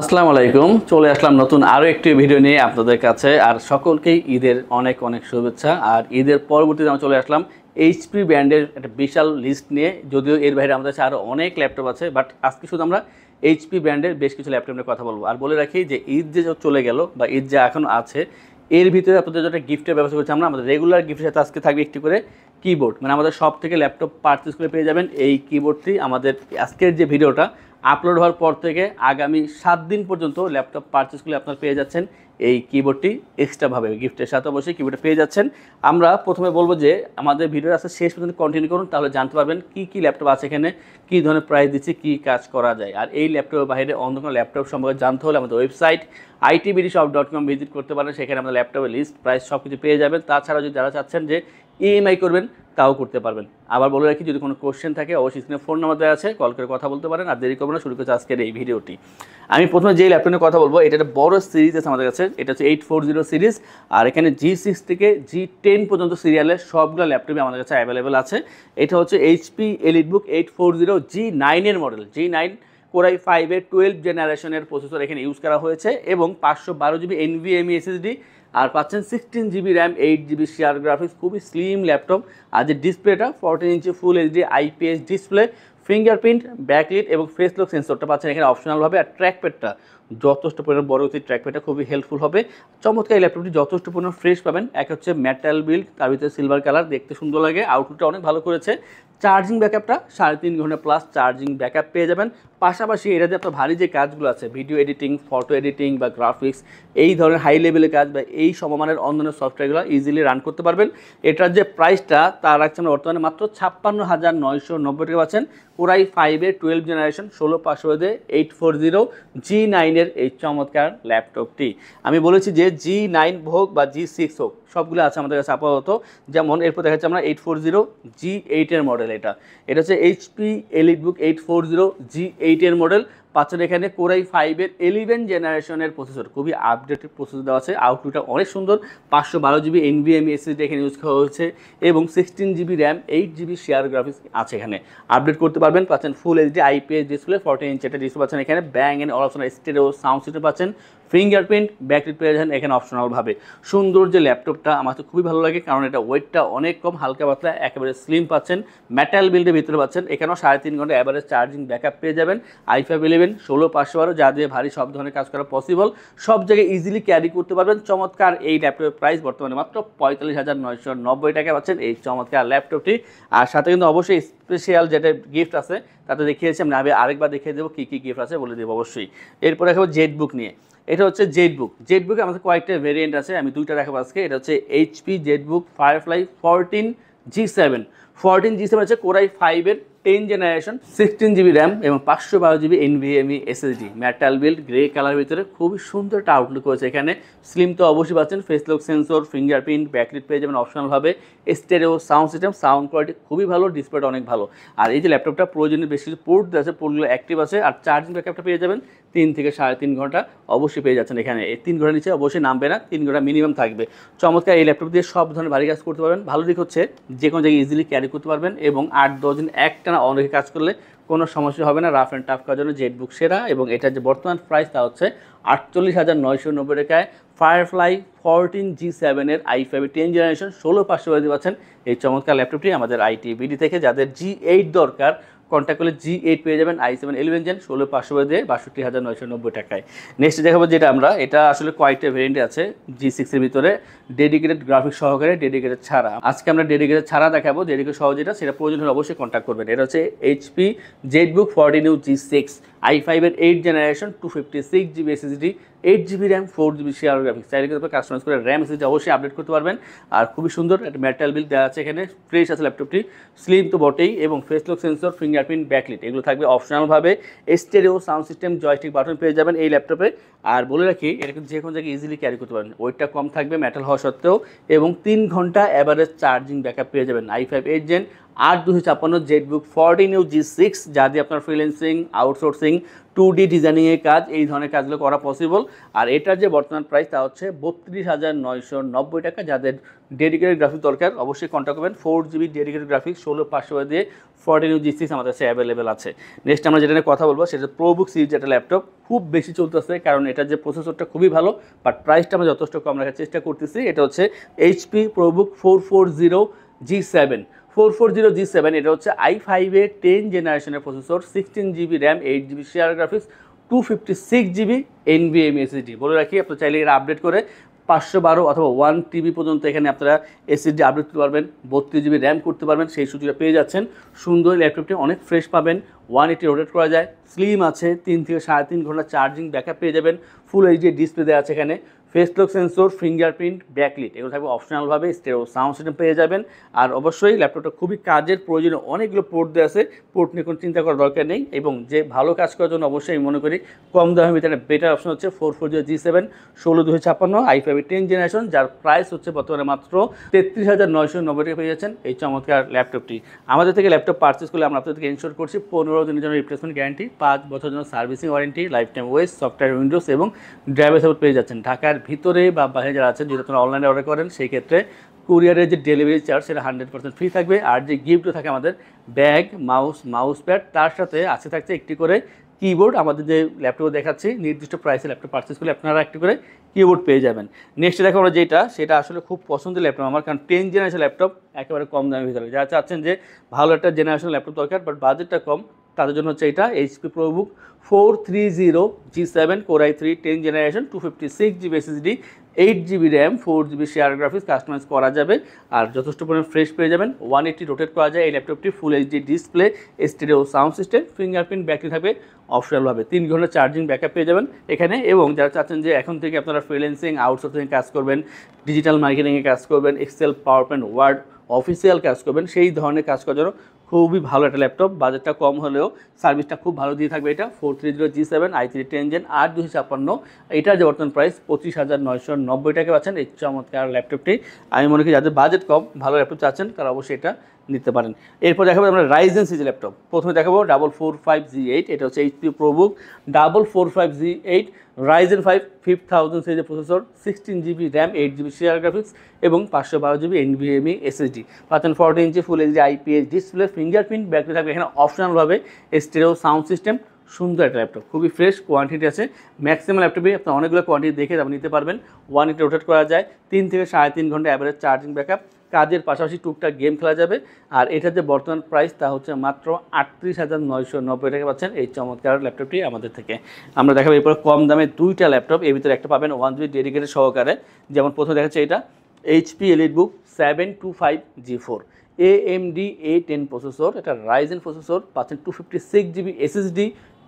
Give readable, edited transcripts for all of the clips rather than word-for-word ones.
আসসালামু আলাইকুম। চলে আসলাম নতুন আরও একটি ভিডিও নিয়ে আপনাদের কাছে। আর সকলকেই ঈদের অনেক অনেক শুভেচ্ছা। আর ঈদের পরবর্তীতে আমি চলে আসলাম এইচপি ব্র্যান্ডের একটা বিশাল লিস্ট নিয়ে। যদিও এর বাইরে আমাদের কাছে আরও অনেক ল্যাপটপ আছে, বাট আজকে শুধু আমরা এইচপি ব্র্যান্ডের বেশ কিছু ল্যাপটপ নিয়ে কথা বলবো। আর বলে রাখি যে ঈদ যে চলে গেল বা ঈদ যে এখনও আছে, এর ভিতরে আপনাদের যেটা গিফটের ব্যবস্থা করছি আমরা। আমাদের রেগুলার গিফটের সাথে আজকে থাকবে একটি করে কিবোর্ড, মানে আমাদের সব থেকে ল্যাপটপ পারচেস করে পেয়ে যাবেন এই কিবোর্ডটি। আমাদের আজকের যে ভিডিওটা আপলোড হওয়ার পর থেকে আগামী 7 দিন পর্যন্ত ল্যাপটপ পারচেস করলে আপনারা পেয়ে যাচ্ছেন এই কিবোর্ডটি এক্সট্রাভাবে গিফটের সাথে। অবশ্যই কিবোর্ডটা পেয়ে যাচ্ছেন। আমরা প্রথমে বলবো যে আমাদের ভিডিওর আসলে শেষ পর্যন্ত কন্টিনিউ করুন, তাহলে জানতে পারবেন কী কী ল্যাপটপ আছে এখানে, কী ধরনের প্রাইস দিচ্ছি, কী কাজ করা যায়। আর এই ল্যাপটপের বাইরে অন্য কোনো ল্যাপটপ সম্পর্কে জানতে হলে আমাদের ওয়েবসাইট itbdshop.com ভিজিট করতে পারেন। সেখানে আমাদের ল্যাপটপের লিস্ট, প্রাইস সব কিছু পেয়ে যাবেন। তাছাড়া যদি যারা চাচ্ছেন যে ইএমআই করবেন তাও করতে পারবেন। আবার বলে রাখি, যদি কোনো কোশ্চেন থাকে অবশ্যই স্ক্রিনে ফোন নাম্বার দেওয়া আছে, কল করে কথা বলতে পারেন। আর দেরি করবো না, শুরু করছি আজকের এই ভিডিওটি। আমি প্রথমে যেই ল্যাপটপ নিয়ে কথা বলবো, এটা একটা বড় সিরিজ আছে আমাদের কাছে। এটা হচ্ছে 840 সিরিজ। আর এখানে G6 থেকে G10 পর্যন্ত সিরিয়ালের সবগুলো ল্যাপটপই আমাদের কাছে অ্যাভেলেবেল আছে। এটা হচ্ছে এইচপি এলিটবুক 840 G9 এর মডেল। G9 Core i5 এর 12 জেনারেশনের প্রসেসর এখানে ইউজ করা হয়েছে এবং 512 জিবি NVMe SSD। আর পাচ্ছেন 16 GB RAM, 8 GB share graphics, খুবই স্লিম ল্যাপটপ। আর যে ডিসপ্লেটা 14 inch full HD IPS display, fingerprint, backlit এবং ফেস লক সেন্সরটা পাচ্ছেন এখানে অপশনালভাবে। আর ট্র্যাকপ্যাডটা যথেষ্ট পরিমাণ বড় হচ্ছে, ট্র্যাকপ্যাডটা খুবই হেল্পফুল হবে। চমৎকার এই ল্যাপটপটি যথেষ্ট পরিমাণ ফ্রেশ পাবেন। এক হচ্ছে মেটাল বিল্ড, তার ভিতরে সিলভার কালার, দেখতে সুন্দর লাগে। আউটলুকটা অনেক ভালো করেছে। চার্জিং ব্যাকআপটা 3.5 ঘন্টা প্লাস চার্জিং ব্যাকআপ পেয়ে যাবেন। পাশাপাশি এটা যে আপনার ভারী যে কাজগুলো আছে, ভিডিও এডিটিং, ফটো এডিটিং বা গ্রাফিক্স, এই ধরনের হাই লেভেলের কাজ বা এই সমমানের অন্যান্য সফটওয়্যারগুলো ইজিলি রান করতে পারবেন। এটার যে প্রাইসটা তা রাখছে আমরা বর্তমানে মাত্র 56,990 টাকা পাচ্ছেন। Core i5 এর 12 জেনারেশন 16 840 G9 এর এই চমৎকার ল্যাপটপটি। আমি বলেছি যে G9 হোক বা G6 হোক, সবগুলো আছে আমাদের কাছে আপাতত। যেমন এরপর দেখা যাচ্ছে আমরা 840 G8 এর মডেল। এটা হচ্ছে এইচপি এলিটবুক 840 G8 এর মডেল। পাচ্ছেন এখানে Core i5 এর 11 জেনারেশনের প্রসেসর, খুবই আপডেটেড প্রসেসর দেওয়া আছে। আউটলুকটা অনেক সুন্দর। 512 জিবি NVMe SSD এখানে ইউজ করা হয়েছে এবং 16 GB RAM, 8 GB share graphics আছে এখানে, আপডেট করতে পারবেন। পাচ্ছেন full HD IPS display, 14 inch একটা ডিসপ্লে পাচ্ছেন এখানে। Bang and Olufsen stereo sound system পাচ্ছেন। ফিঙ্গারপ্রিন্ট, ব্যাকলিট পেয়ে যাবেন এখানে অপশনালভাবে। সুন্দর যে ল্যাপটপটা, আমার তো খুবই ভালো লাগে, কারণ এটা ওয়েটটা অনেক কম, হালকা পাতলা, একেবারে স্লিম পাচ্ছেন। মেটাল বিল্ডের ভিতরে পাচ্ছেন। এখানেও 3.5 ঘন্টা অ্যাভারেজ চার্জিং ব্যাকআপ পেয়ে যাবেন। i5 11 16512, যা দিয়ে ভারী সব ধরনের কাজ করা পসিবল, সব জায়গায় ইজিলি ক্যারি করতে পারবেন। চমৎকার এই ল্যাপটপের প্রাইস বর্তমানে মাত্র 45,990 টাকা পাচ্ছেন এই চমৎকার ল্যাপটপটি। আর সাথে কিন্তু অবশ্যই স্পেশাল যেটা গিফট আছে তাতে দেখিয়েছি, আমি আরেকবার দেখিয়ে দেবো কী কী গিফট আছে বলে দেবো অবশ্যই। এরপর দেখাবো জেটবুক নিয়ে। এটা হচ্ছে জেটবুকে আমাদের কয়েকটা ভেরিয়েন্ট আছে, আমি দুইটা দেখাবো আজকে। এটা হচ্ছে এইচপি জেটবুক ফায়ারফ্লাই 14 G7 হচ্ছে Core i5 এর 10 জেনারেশন, 16 জিবি র্যাম এবং 512 GB NVMe SSD, metal build, grey colour ভিতরে খুবই সুন্দর একটা আউটলুক হয়েছে এখানে। স্লিম তো অবশ্যই পাচ্ছেন, face lock sensor, fingerprint, backlit পেয়ে যাবেন অপশনালভাবে। Stereo sound system, sound quality খুবই ভালো, ডিসপ্লেটা অনেক ভালো। আর এই যে ল্যাপটপটা প্রয়োজনীয় বেশ কিছু পোর্ট আছে, পোর্টগুলো অ্যাক্টিভ আছে। আর চার্জিং ব্যাকআপটা পেয়ে যাবেন 3 থেকে 3.5 ঘন্টা অবশ্যই পেয়ে যাচ্ছেন এখানে। এই 3 ঘন্টার নিচে অবশ্যই নামবে না, 3 ঘন্টা মিনিমাম থাকবে। চমৎকার এই ল্যাপটপ দিয়ে সব ধরনের ভারী কাজ করতে পারবেন। ভালো দিক হচ্ছে যে কোনো জায়গায় ইজিলি ক্যারি করতে পারবেন এবং 8-10 দিন একটানা অনেকে কাজ করলে কোনো সমস্যা হবে না। রাফ অ্যান্ড টাফ কাজের জন্য জেটবুক সেরা। এবং এটার যে বর্তমান প্রাইস তা হচ্ছে 48,990 টাকায় ফায়ারফ্লাই 14 G7 এর i5 এর 10 জেনারেশন 16512 পাচ্ছেন এই চমৎকার ল্যাপটপটি আমাদের ITBD থেকে। যাদের G8 দরকার কন্ট্যাক্ট করলে G8 পেয়ে যাবেন। i7 11 জেন 16512 দিয়ে 62,990 টাকায়। নেক্সট দেখাবো যেটা আমরা, এটা আসলে কয়েকটা ভেরিয়েন্টে আছে G6 এর ভিতরে, ডেডিকেটেড গ্রাফিক্স সহকারে, ডেডিকেটেড ছাড়া। আজকে আমরা ডেডিকেটেড ছাড়া দেখাবো, ডেডিকেটেড সহ যেটা সেটা প্রয়োজন হলে অবশ্যই কন্ট্যাক্ট করবেন। এটা হচ্ছে এইচপি জেটবুক 14 G6 i5 এর 8 generation, 256 GB SSD, 8 GB RAM, 4 GB share graphics. চাইলে কিন্তু কাস্টমাইজ করে র্যাম SSD অবশ্যই আপডেট করতে পারবেন। আর খুবই সুন্দর একটা মেটাল বিল্ড দেওয়া আছে এখানে, ফ্রেশ আছে ল্যাপটপটি, স্লিম তো বটেই এবং face lock sensor, fingerprint, backlit এগুলো থাকবে অপশনালভাবে। Stereo sound system, joystick button পেয়ে যাবেন এই ল্যাপটপে। আর বলে রাখি, এটা কিন্তু যে কোনো জায়গায় ইজিলি ক্যারি করতে পারেন, ওয়েটটা কম থাকবে মেটাল হওয়া সত্ত্বেও, এবং 3 ঘন্টা অ্যাভারেজ চার্জিং ব্যাকআপ পেয়ে যাবেন। i5 8 জেন 8/256 জেটবুক 14UG6, যা দিয়ে আপনার ফ্রিল্যান্সিং, আউটসোর্সিং, 2D ডিজাইনিংয়ের কাজ, এই ধরনের কাজগুলো করা পসিবল। আর এটার যে বর্তমান প্রাইস তা হচ্ছে 32,990 টাকা। যাদের ডেডিকেটেড গ্রাফিক্স দরকার অবশ্যই কন্ট্যাক্ট করবেন। 4GB ডেডিকেটেড গ্রাফিক্স 16,500 দিয়ে 14UG6 আমাদের কাছে অ্যাভেলেবেল আছে। নেক্সট আমরা যেটা নিয়ে কথা বলবো সেটা প্রোবুক সিরিজ, একটা ল্যাপটপ খুব বেশি চলতেছে, কারণ এটার যে প্রসেসরটা খুবই ভালো, বাট প্রাইসটা আমরা যথেষ্ট কম রাখার চেষ্টা করতেছি। এটা হচ্ছে HP প্রোবুক 440G7। 440G7 এটা হচ্ছে i5-এর 10 জেনারেশনের processor, 16GB RAM, 8GB share graphics, 256GB NVMe SSD। বলে রাখি, আপনি চাইলে এটা আপডেট করে 512 অথবা 1TB পর্যন্ত এখানে আপনারা SSD আপডেট করতে পারবেন, 32GB র্যাম করতে পারবেন, সেই সুযোগটা পেয়ে যাচ্ছেন। সুন্দর ল্যাপটপটি অনেক ফ্রেশ পাবেন, 180 রোটেট করা যায়, স্লিম আছে, 3 থেকে 3.5 ঘন্টা চার্জিং ব্যাকআপ পেয়ে যাবেন, ফুল এইচডি ডিসপ্লে দেওয়া আছে এখানে, face lock sensor, fingerprint, backlit এগুলো থাকবে অপশনালভাবে, স্টেরিও সাউন্ড সিস্টেম পেয়ে যাবেন। আর অবশ্যই ল্যাপটপটা খুবই কাজের প্রয়োজনে অনেকগুলো পোর্ট দেওয়া আছে, পোর্ট নিয়ে কোনো চিন্তা করার দরকার নেই। এবং যে ভালো কাজ করার জন্য অবশ্যই আমি মনে করি কম দামের ভিতরে বেটার অপশন হচ্ছে 440G7 16/256 i5-এর 10 জেনারেশন, যার প্রাইস হচ্ছে বর্তমানে মাত্র 33,990 টাকা পেয়ে যাচ্ছেন এই চমৎকার ল্যাপটপটি। আমাদের থেকে ল্যাপটপ পারচেস করলে আমরা আপনাদেরকে ইনশোর করছি 15 দিনের জন্য রিপ্লেসমেন্ট গ্যারান্টি, 5 বছরের জন্য সার্ভিসিং ওয়ারেন্টি, লাইফ টাইম ওয়েস, সফটওয়্যার উইন্ডোজ এবং ড্রাইভার সাপোর্ট পেয়ে যাচ্ছেন। ঢাকার ভিতরে বা বাইরে যারা আছেন, যদি আপনারা অনলাইনে অর্ডার করেন সেই ক্ষেত্রে কুরিয়ারের যে ডেলিভারি চার্জ সেটা 100% ফ্রি থাকবে। আর যে গিফটও থাকে আমাদের ব্যাগ, মাউস প্যাড, তার সাথে আছে থাকছে একটি করে কিবোর্ড। আমাদের যে ল্যাপটপ দেখাচ্ছি নির্দিষ্ট প্রাইসে ল্যাপটপ পারচেস করলে আপনারা একটি করে কিবোর্ড পেয়ে যাবেন। নেক্সট দেখো আমরা যেটা, সেটা আসলে খুব পছন্দের ল্যাপটপ আমার, কারণ 10 জেনারেশন ল্যাপটপ একেবারে কম দামের ভিতরে। যারা চাচ্ছেন যে ভালো একটা জেনারেশন ল্যাপটপ দরকার বাট বাজেটটা কম, তাদের জন্য হচ্ছে এটা HP ProBook 430G7 Core i3 10 generation, 256GB SSD, 8GB RAM, 4GB share graphics customize করা যাবে। আর যথেষ্ট পরিমাণ ফ্রেশ পেয়ে যাবেন, 180 রোটেট করা যায় এই ল্যাপটপটি, full HD display, stereo sound system, fingerprint, battery থাকবে অপশনালভাবে, 3 ঘন্টা চার্জিং ব্যাকআপ পেয়ে যাবেন এখানে। এবং যারা চাচ্ছেন যে এখন থেকে আপনারা ফ্রিল্যান্সিং, আউটসোর্সিং কাজ করবেন, ডিজিটাল মার্কেটিংয়ে কাজ করবেন, Excel, PowerPoint, Word, official কাজ করবেন, সেই ধরনের কাজ করার জন্য খুবই ভালো একটা ল্যাপটপ, বাজেটটা কম হলেও সার্ভিসটা খুব ভালো দিয়ে থাকবে। এটা 430G7 i3 10 জেন 8/256, এটার যে বর্তমান প্রাইস 25,990 টাকা পাচ্ছেন এই চমৎকার ল্যাপটপটি। আমি মনে করি যাদের বাজেট কম, ভালো ল্যাপটপ চাচ্ছেন, তারা অবশ্যই এটা নিতে পারেন। এরপর দেখাবো আমরা রাইজেন সিরিজ ল্যাপটপ। প্রথমে দেখাবো 445G8, এটা হচ্ছে HP প্রোবুক 445G8 Ryzen 5 5000 সিরিজের processor, 16GB RAM, 8GB share graphics এবং 512GB NVMe SSD পাচ্ছেন। 40 inch full HD IPS display, fingerprint, battery থাকবে এখানে অপশনালভাবে, স্টেরিও সাউন্ড সিস্টেম। সুন্দর একটা ল্যাপটপ, খুবই ফ্রেশ, কোয়ান্টিটি আছে ম্যাক্সিমাম ল্যাপটপে, আপনি অনেকগুলো কোয়ান্টিটি দেখে আপনি নিতে পারবেন। 180 রোটেট করা যায়, 3 থেকে 3.5 ঘন্টা অ্যাভারেজ চার্জিং ব্যাকআপ, কাজের পাশাপাশি টুকটাক গেম খেলা যাবে। আর এটার যে বর্তমান প্রাইস তা হচ্ছে মাত্র 38,990 টাকা পাচ্ছেন এই চমৎকার ল্যাপটপটি আমাদের থেকে। আমরা দেখাবো এরপর কম দামে দুইটা ল্যাপটপ, এর ভিতরে একটা পাবেন 1GB ডেডিকেটেড সহকারে। যেমন প্রথমে দেখাচ্ছে এটা HP EliteBook 725G4 AMD A10 processor, এটা রাইজেন প্রসেসর, পাচ্ছেন 256GB SSD,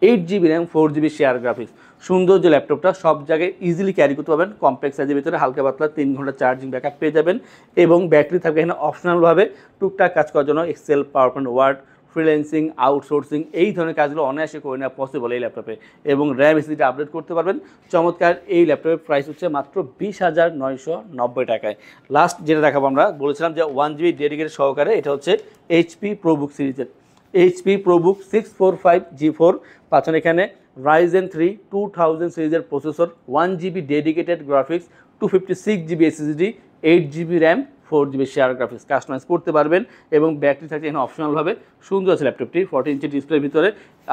8GB RAM, 4GB share graphics. সুন্দর যে ল্যাপটপটা সব জায়গায় ইজিলি ক্যারি করতে পারবেন, কম্প্যাক্ট সাইজের ভিতরে, হালকা পাতলা, 3 ঘন্টা চার্জিং ব্যাকআপ পেয়ে যাবেন। এবং ব্যাটারি থাকবে এখানে অপশনালভাবে, টুকটাক কাজ করার জন্য Excel, PowerPoint, Word, freelancing, outsourcing এই ধরনের কাজগুলো অনায়াসে করে নেওয়া পসিবল এই ল্যাপটপে। এবং র্যাম এসএসডি আপডেট করতে পারবেন। চমৎকার এই ল্যাপটপের প্রাইস হচ্ছে মাত্র 20,990 টাকায়। লাস্ট যেটা দেখাবো, আমরা বলেছিলাম যে 1GB ডেডিকেটেড সহকারে, এটা হচ্ছে HP প্রোবুক সিরিজের HP প্রোবুক 645G4 পাচ্ছেন এখানে Ryzen 3 2000 সিরিজের processor, 1GB dedicated graphics, 256GB SSD, 8GB RAM, 4GB share graphics customize করতে পারবেন। এবং ব্যাটারি থাকছে এখানে অপশনালভাবে। সুন্দর আছে ল্যাপটপটি, 40 ইঞ্চি ডিসপ্লের ভিতরে।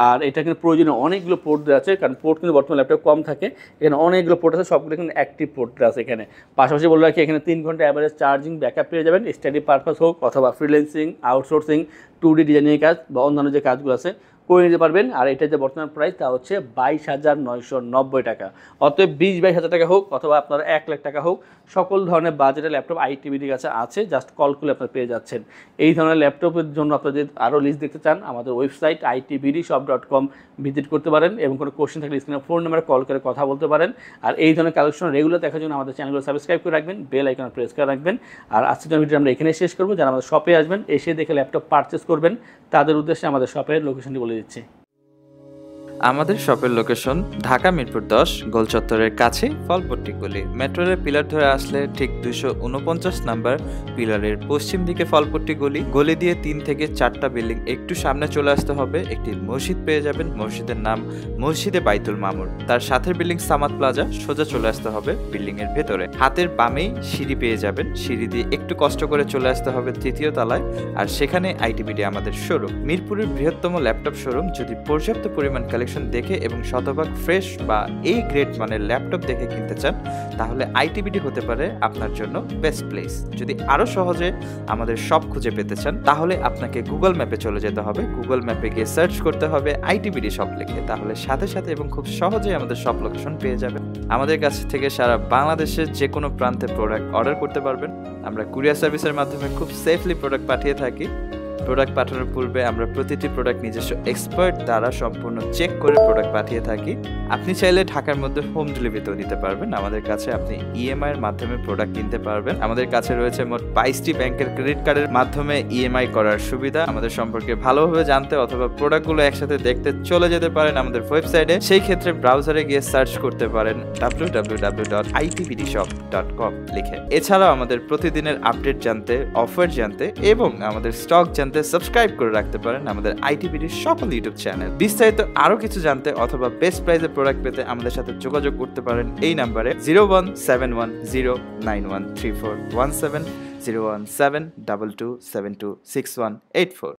আর এটা কিন্তু প্রয়োজনীয় অনেকগুলো পোর্ট দেওয়া আছে, কারণ পোর্ট কিন্তু বর্তমানে ল্যাপটপ কম থাকে, এখানে অনেকগুলো পোর্ট আছে, সবগুলো কিন্তু অ্যাক্টিভ পোর্ট আছে এখানে। পাশাপাশি বলে রাখি এখানে 3 ঘন্টা অ্যাভারেজ চার্জিং ব্যাকআপ পেয়ে যাবেন, স্টাডি পারপাস হোক অথবা ফ্রিল্যান্সিং, আউটসোর্সিং, 2D ডিজাইনের কাজ বা অন্যান্য যে কাজগুলো আছে করে নিতে পারবেন। আর এটা যে বর্তমান প্রাইস তা হচ্ছে 22,990 টাকা। অতএব 20-22 হাজার টাকা হোক অথবা আপনার 1 লাখ টাকা হোক, সকল ধরনের বাজেটের ল্যাপটপ আইটিবিডির কাছে আছে, জাস্ট কল করলে আপনারা পেয়ে যাচ্ছেন। এই ধরনের ল্যাপটপের জন্য আপনারা যদি আরও লিস্ট দেখতে চান, আমাদের ওয়েবসাইট itbdshop.com ভিজিট করতে পারেন এবং কোনো কোশ্চেন থাকলে স্ক্রিনে ফোন নাম্বারে কল করে কথা বলতে পারেন। আর এই ধরনের কালেকশন রেগুলার দেখার জন্য আমাদের চ্যানেলগুলো সাবস্ক্রাইব করে রাখবেন, বেল আইকন প্রেস করে রাখবেন। আর আজকের ভিডিও আমরা এখানে শেষ করবো। যারা আমাদের শপে আসবেন, এসে দেখে ল্যাপটপ পারচেস করবেন, তাদের উদ্দেশ্যে আমাদের শপের লোকেশনটি বলে দিচ্ছি। আমাদের শপের লোকেশন ঢাকা মিরপুর 10 গোল চত্বরের কাছে ফলপট্টি গলি। মেট্রোরের পিলার ধরে আসলে ঠিক 249 নাম্বার পিলারের পশ্চিম দিকে ফলপট্টি গলি। গলি দিয়ে 3 থেকে 4টা বিল্ডিং একটু সামনে চলে আসতে হবে, একটি মসজিদ পেয়ে যাবেন। মসজিদের নাম মসজিদে বাইতুল মামুর। তার সাথে বিল্ডিং সামাদ প্লাজা, সোজা চলে আসতে হবে বিল্ডিং এর ভেতরে। হাতের বামেই সিঁড়ি পেয়ে যাবেন, সিঁড়ি দিয়ে একটু কষ্ট করে চলে আসতে হবে 3য় তলায়, আর সেখানে আইটিবিডি আমাদের শোরুম। মিরপুরের বৃহত্তম ল্যাপটপ শোরুম। যদি পর্যাপ্ত পরিমাণ কালেকশন দেখে এবং শতভাগ ফ্রেশ বা এই গ্রেড মানের ল্যাপটপ দেখে কিনতে চান, তাহলে আইটিবিডি হতে পারে আপনার জন্য বেস্ট প্লেস। যদি আরো সহজে আমাদের শপ খুঁজে পেতে চান, তাহলে আপনাকে গুগল ম্যাপে চলে যেতে হবে। গুগল ম্যাপে গিয়ে সার্চ করতে হবে আইটিবিডি শপ লিখে, তাহলে সাথে সাথে এবং খুব সহজেই আমাদের শপ লোকেশন পেয়ে যাবেন। আমাদের কাছ থেকে সারা বাংলাদেশের যে কোনো প্রান্তে প্রোডাক্ট অর্ডার করতে পারবেন। আমরা কুরিয়ার সার্ভিসের মাধ্যমে খুব সেফলি প্রোডাক্ট পাঠিয়ে থাকি। প্রোডাক্ট পাঠানোর পূর্বে আমরা প্রতিটি প্রোডাক্ট নিজস্ব এক্সপার্ট দ্বারা সম্পূর্ণ চেক করে প্রোডাক্ট পাঠিয়ে থাকি। আপনি চাইলে ঢাকার মধ্যে হোম ডেলিভারিতেও দিতে পারবেন। আমাদের কাছে আপনি ইএমআই এর মাধ্যমে প্রোডাক্ট কিনতে পারবেন। আমাদের কাছে রয়েছে মোট 22টি ব্যাংকের ক্রেডিট কার্ডের মাধ্যমে ইএমআই করার সুবিধা। আমাদের সম্পর্কে ভালোভাবে জানতে অথবা প্রোডাক্টগুলো একসাথে দেখতে চলে যেতে পারেন আমাদের ওয়েবসাইটে। সেই ক্ষেত্রে ব্রাউজারে গিয়ে সার্চ করতে পারেন www.itbdshop.com লিখে। এছাড়াও আমাদের প্রতিদিনের আপডেট জানতে, অফার জানতে এবং আমাদের স্টক জানতে সাবস্ক্রাইব করে রাখতে পারেন আমাদের আইটিবিডির সকল ইউটিউব চ্যানেল। বিস্তারিত আরো কিছু জানতে অথবা বেস্ট প্রাইসে প্রোডাক্ট পেতে আমাদের সাথে যোগাযোগ করতে পারেন এই নাম্বারে 01710913417 01722726184।